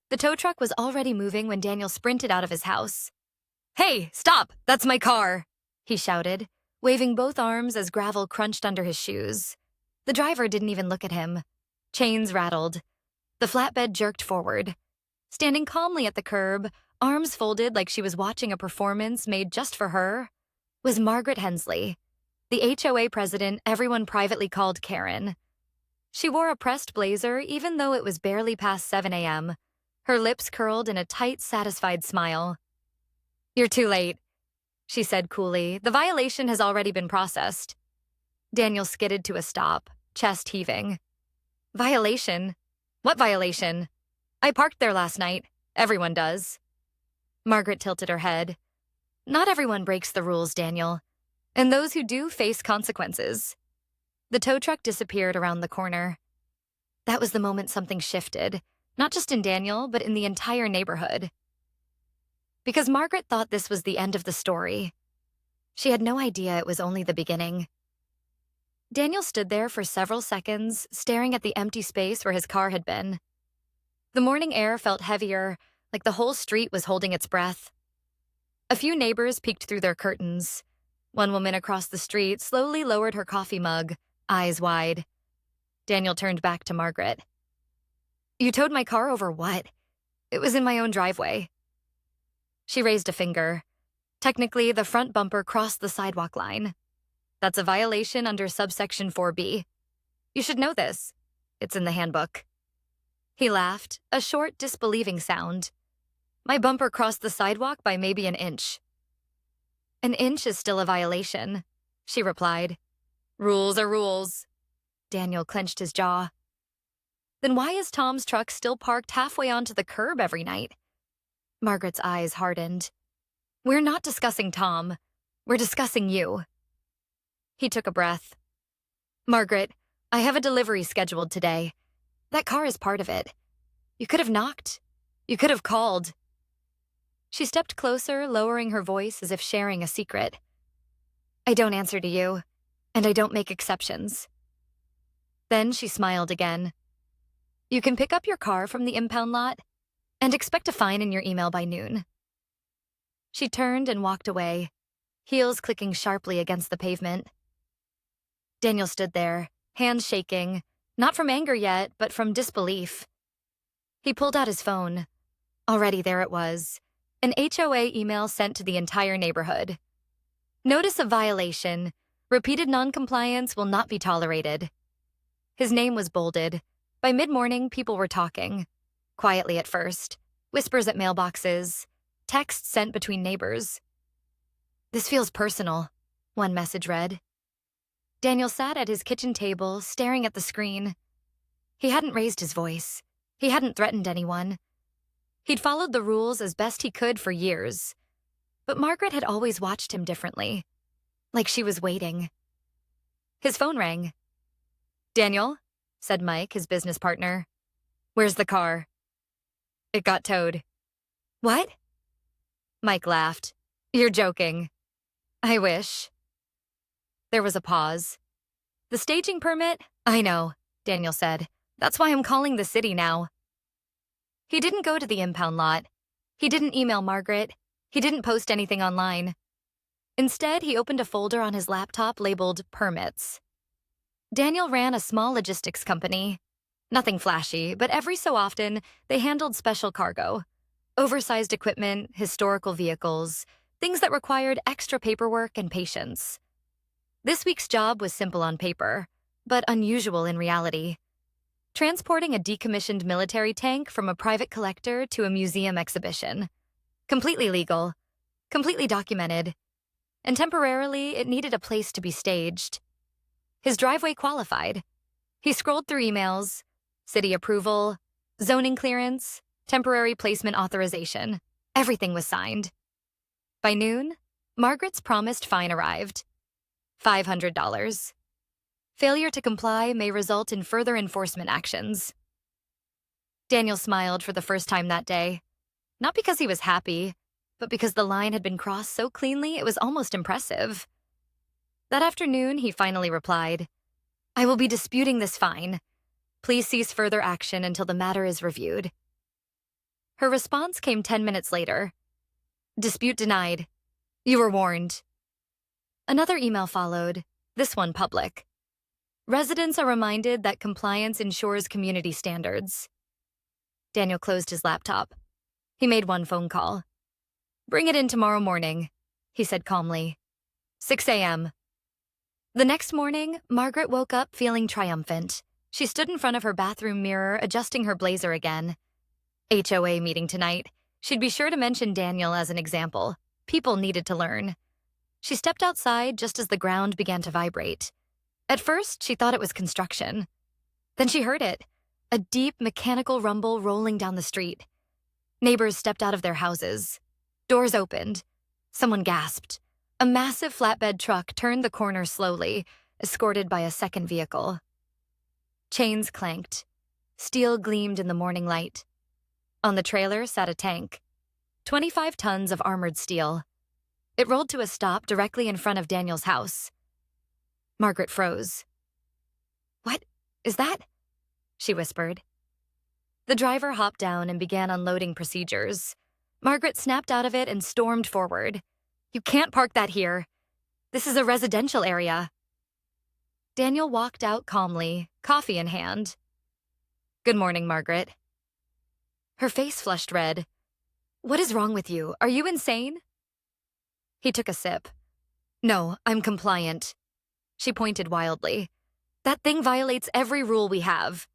The tow truck was already moving when Daniel sprinted out of his house. "Hey, stop! That's my car!" he shouted, waving both arms as gravel crunched under his shoes. The driver didn't even look at him. Chains rattled. The flatbed jerked forward. Standing calmly at the curb, arms folded like she was watching a performance made just for her, was Margaret Hensley, the HOA president everyone privately called Karen. She wore a pressed blazer even though it was barely past 7 a.m., her lips curled in a tight, satisfied smile. "You're too late," she said coolly. "The violation has already been processed." Daniel skidded to a stop, chest heaving. "Violation? What violation? I parked there last night. Everyone does." Margaret tilted her head. "Not everyone breaks the rules, Daniel. And those who do face consequences." The tow truck disappeared around the corner. That was the moment something shifted, not just in Daniel, but in the entire neighborhood. Because Margaret thought this was the end of the story. She had no idea it was only the beginning. Daniel stood there for several seconds, staring at the empty space where his car had been. The morning air felt heavier, like the whole street was holding its breath. A few neighbors peeked through their curtains. One woman across the street slowly lowered her coffee mug, eyes wide. Daniel turned back to Margaret. "You towed my car over what? It was in my own driveway." She raised a finger. Technically, the front bumper crossed the sidewalk line. That's a violation under subsection 4B. You should know this. It's in the handbook. He laughed, a short, disbelieving sound. "My bumper crossed the sidewalk by maybe an inch." "An inch is still a violation," she replied. "Rules are rules." Daniel clenched his jaw. "Then why is Tom's truck still parked halfway onto the curb every night?" Margaret's eyes hardened. "We're not discussing Tom. We're discussing you." He took a breath. "Margaret, I have a delivery scheduled today. That car is part of it. You could have knocked. You could have called." She stepped closer, lowering her voice as if sharing a secret. "I don't answer to you, and I don't make exceptions." Then she smiled again. "You can pick up your car from the impound lot and expect a fine in your email by noon." She turned and walked away, heels clicking sharply against the pavement. Daniel stood there, hands shaking, not from anger yet, but from disbelief. He pulled out his phone. Already there it was, an HOA email sent to the entire neighborhood. "Notice of violation. Repeated noncompliance will not be tolerated." His name was bolded. By mid-morning, people were talking. Quietly at first, whispers at mailboxes, texts sent between neighbors. "This feels personal," one message read. Daniel sat at his kitchen table, staring at the screen. He hadn't raised his voice. He hadn't threatened anyone. He'd followed the rules as best he could for years. But Margaret had always watched him differently, like she was waiting. His phone rang. "Daniel," said Mike, his business partner. "Where's the car?" "It got towed." "What?" Mike laughed. "You're joking." "I wish." There was a pause. "The staging permit? I know," Daniel said. "That's why I'm calling the city now." He didn't go to the impound lot. He didn't email Margaret. He didn't post anything online. Instead, he opened a folder on his laptop labeled Permits. Daniel ran a small logistics company. Nothing flashy, but every so often, they handled special cargo. Oversized equipment, historical vehicles, things that required extra paperwork and patience. This week's job was simple on paper, but unusual in reality. Transporting a decommissioned military tank from a private collector to a museum exhibition. Completely legal, completely documented, and temporarily it needed a place to be staged. His driveway qualified. He scrolled through emails, city approval, zoning clearance, temporary placement authorization. Everything was signed. By noon, Margaret's promised fine arrived. $500. Failure to comply may result in further enforcement actions. Daniel smiled for the first time that day. Not because he was happy, but because the line had been crossed so cleanly it was almost impressive. That afternoon, he finally replied, "I will be disputing this fine. Please cease further action until the matter is reviewed." Her response came 10 minutes later. Dispute denied. You were warned. Another email followed, this one public. Residents are reminded that compliance ensures community standards. Daniel closed his laptop. He made one phone call. Bring it in tomorrow morning, he said calmly. 6 a.m. The next morning, Margaret woke up feeling triumphant. She stood in front of her bathroom mirror, adjusting her blazer again. HOA meeting tonight. She'd be sure to mention Daniel as an example. People needed to learn. She stepped outside just as the ground began to vibrate. At first, she thought it was construction. Then she heard it, a deep mechanical rumble rolling down the street. Neighbors stepped out of their houses. Doors opened. Someone gasped. A massive flatbed truck turned the corner slowly, escorted by a second vehicle. Chains clanked. Steel gleamed in the morning light. On the trailer sat a tank. 25 tons of armored steel. It rolled to a stop directly in front of Daniel's house. Margaret froze. What is that? She whispered. The driver hopped down and began unloading procedures. Margaret snapped out of it and stormed forward. You can't park that here. This is a residential area. Daniel walked out calmly, coffee in hand. Good morning, Margaret. Her face flushed red. What is wrong with you? Are you insane? He took a sip. No, I'm compliant. She pointed wildly. That thing violates every rule we have.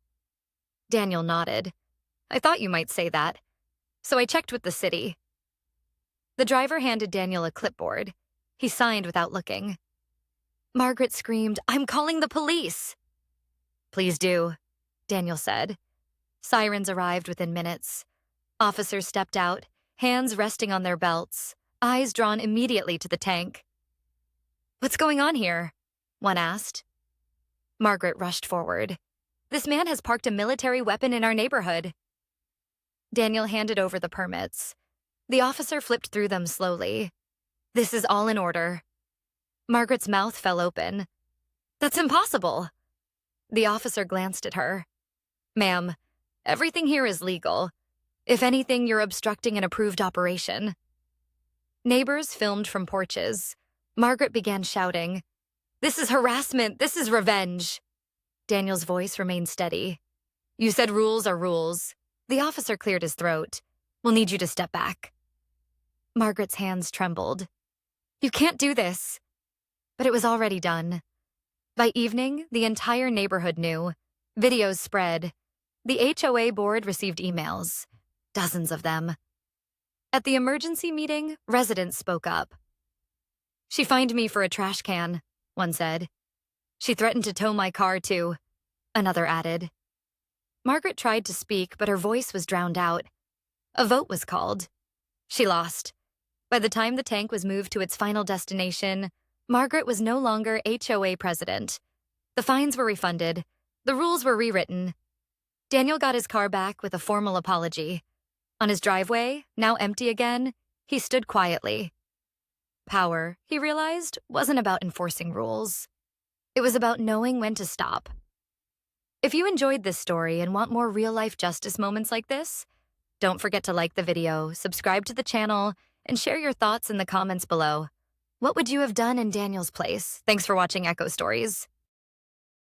Daniel nodded. I thought you might say that. So I checked with the city. The driver handed Daniel a clipboard. He signed without looking. Margaret screamed, I'm calling the police. Please do, Daniel said. Sirens arrived within minutes. Officers stepped out, hands resting on their belts, eyes drawn immediately to the tank. What's going on here? One asked. Margaret rushed forward. This man has parked a military weapon in our neighborhood. Daniel handed over the permits. The officer flipped through them slowly. This is all in order. Margaret's mouth fell open. That's impossible. The officer glanced at her. Ma'am, everything here is legal. If anything, you're obstructing an approved operation. Neighbors filmed from porches. Margaret began shouting, This is harassment! This is revenge! Daniel's voice remained steady. You said rules are rules. The officer cleared his throat. We'll need you to step back. Margaret's hands trembled. You can't do this. But it was already done. By evening, the entire neighborhood knew. Videos spread. The HOA board received emails. Dozens of them. At the emergency meeting, residents spoke up. She fined me for a trash can, one said. She threatened to tow my car, too, another added. Margaret tried to speak, but her voice was drowned out. A vote was called. She lost. By the time the tank was moved to its final destination, Margaret was no longer HOA president. The fines were refunded. The rules were rewritten. Daniel got his car back with a formal apology. On his driveway, now empty again, he stood quietly. Power, he realized, wasn't about enforcing rules. It was about knowing when to stop. If you enjoyed this story and want more real-life justice moments like this, don't forget to like the video, subscribe to the channel, and share your thoughts in the comments below. What would you have done in Daniel's place? Thanks for watching Echo Stories.